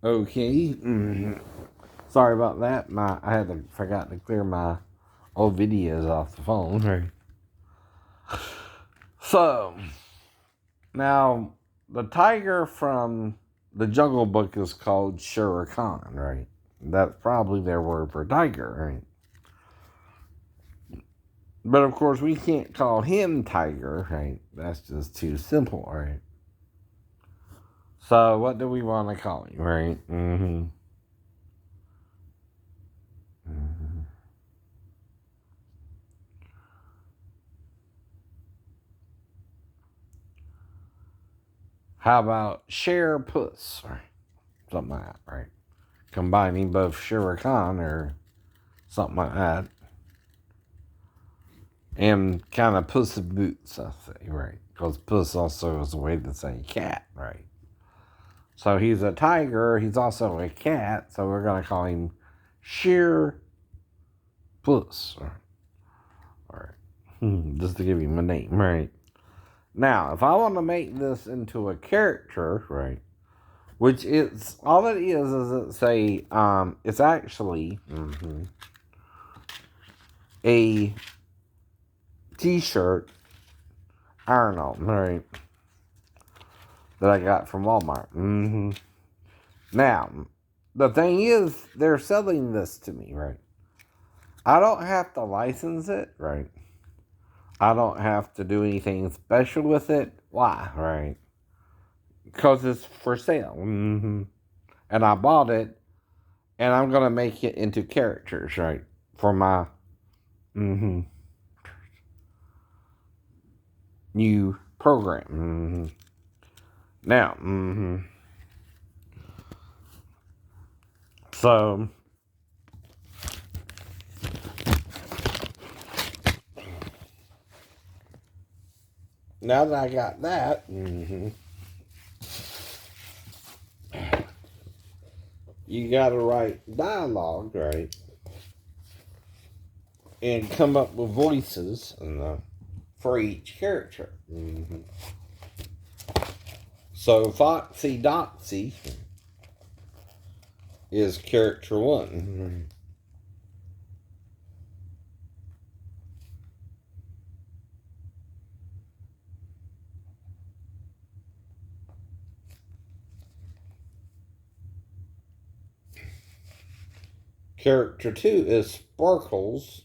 Okay. Sorry about that. Forgot to clear my old videos off the phone. Right. So now the tiger from the Jungle Book is called Shere Khan, right? That's probably their word for tiger, right? But of course, we can't call him Tiger, right? That's just too simple, right? So what do we want to call him, right? Mm-hmm. How about Share Puss, or something like that, right? Combining both Shere Khan or something like that, and kind of Puss in Boots, I say, right? Because Puss also is a way to say cat, right? So he's a tiger, he's also a cat, so we're gonna call him Sheer Puss, right? Just to give him a name, right? Now, if I want to make this into a character, right? Which it's all it is it's actually a T-shirt iron on, right? That I got from Walmart. Now, the thing is, they're selling this to me, right? I don't have to license it, right? I don't have to do anything special with it. Why, right? Because it's for sale. And I bought it, and I'm gonna make it into characters, right? For my new program. Now, so now that I got that, you got to write dialogue, right? And come up with voices for each character. So Foxy Doxy is character one. Character two is Sparkles,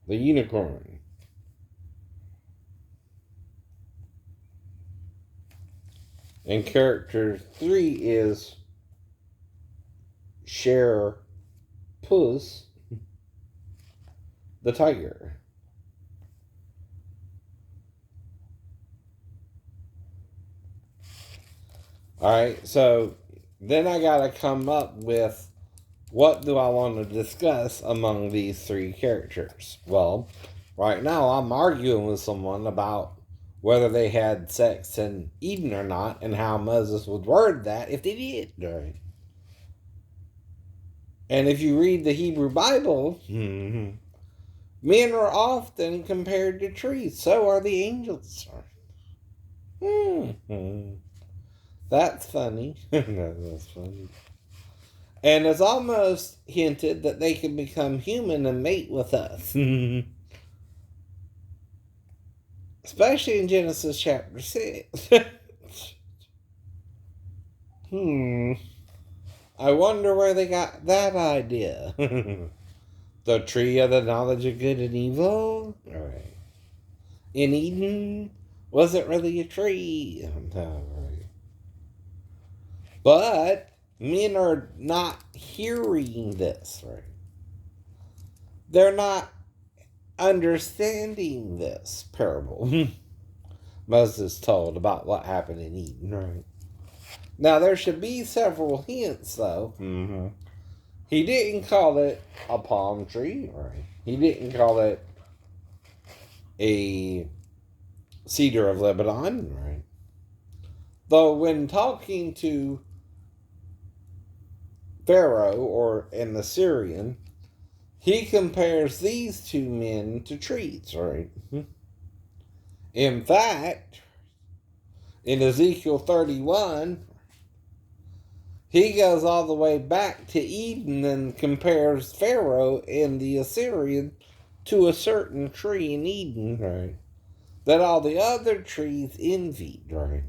the unicorn. And character three is Share Puss, the tiger. All right, so then I got to come up with what do I want to discuss among these three characters. Well, right now I'm arguing with someone about whether they had sex in Eden or not and how Moses would word that if they did. Right? And if you read the Hebrew Bible, men are often compared to trees. So are the angels. That's funny. That's funny. And it's almost hinted that they can become human and mate with us. Especially in Genesis chapter 6. I wonder where they got that idea. The tree of the knowledge of good and evil? Alright. In Eden wasn't really a tree. Right. But men are not hearing this, right? They're not understanding this parable Moses told about what happened in Eden, right? Now, there should be several hints, though. He didn't call it a palm tree, right? He didn't call it a cedar of Lebanon, right? Though, when talking to Pharaoh or an Assyrian, he compares these two men to trees, right? In fact, In Ezekiel 31, he goes all the way back to Eden and compares Pharaoh and the Assyrian to a certain tree in Eden, right? That all the other trees envied, right?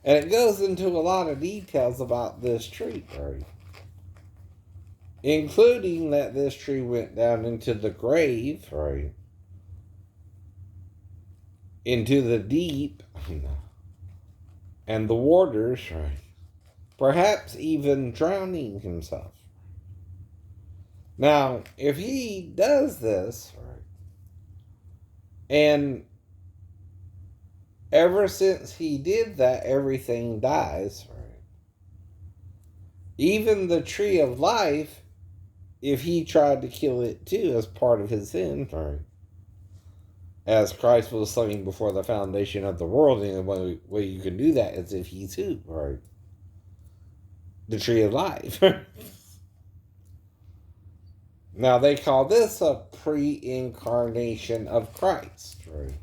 And it goes into a lot of details about this tree, right? Including that this tree went down into the grave, right? Into the deep and the waters, right? Perhaps even drowning himself. Now, if he does this, right, and ever since he did that, everything dies, right? Even the tree of life, if he tried to kill it too as part of his sin, right? As Christ was slain before the foundation of the world, and the way you can do that is if he too, right? The tree of life. Now they call this a pre-incarnation of Christ, right?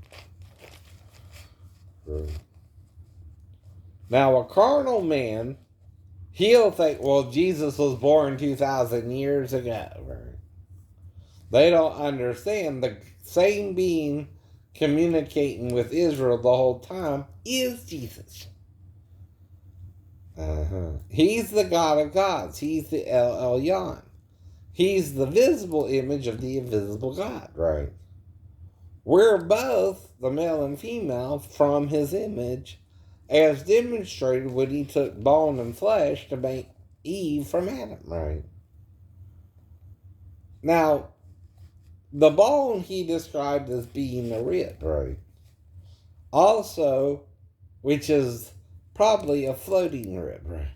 Now a carnal man, he'll think, well, Jesus was born 2,000 years ago, right? They don't understand the same being communicating with Israel the whole time is Jesus. He's the God of gods. He's the El Elyon. He's the visible image of the invisible God, right? We're both, the male and female, from his image, as demonstrated when he took bone and flesh to make Eve from Adam, right? Now, the bone he described as being a rib, right? Also, which is probably a floating rib, right?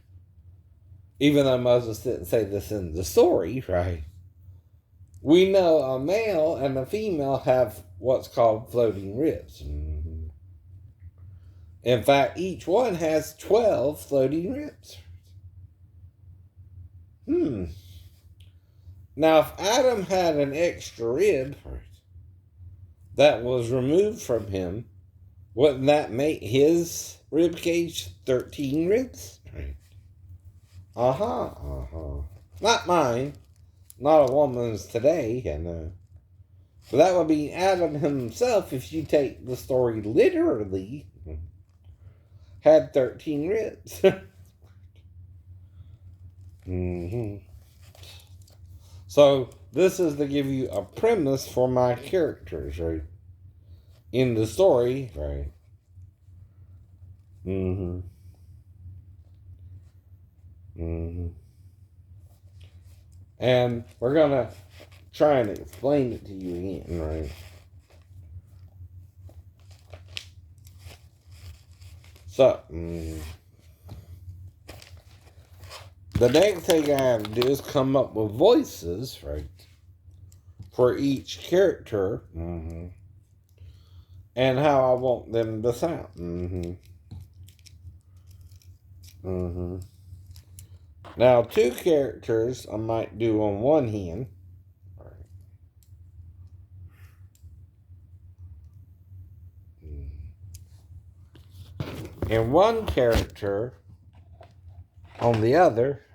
Even though Moses didn't say this in the story, right? We know a male and a female have what's called floating ribs. In fact, each one has 12 floating ribs. Now, if Adam had an extra rib that was removed from him, wouldn't that make his rib cage 13 ribs? Right. Not mine. Not a woman's today. But that would be Adam himself, if you take the story literally, had 13 ribs. So, this is to give you a premise for my characters, right? In the story, right? And we're going to try and explain it to you again, right? So, the next thing I have to do is come up with voices, right? For each character. And how I want them to sound. Now, 2 characters I might do on one hand. And 1 character on the other.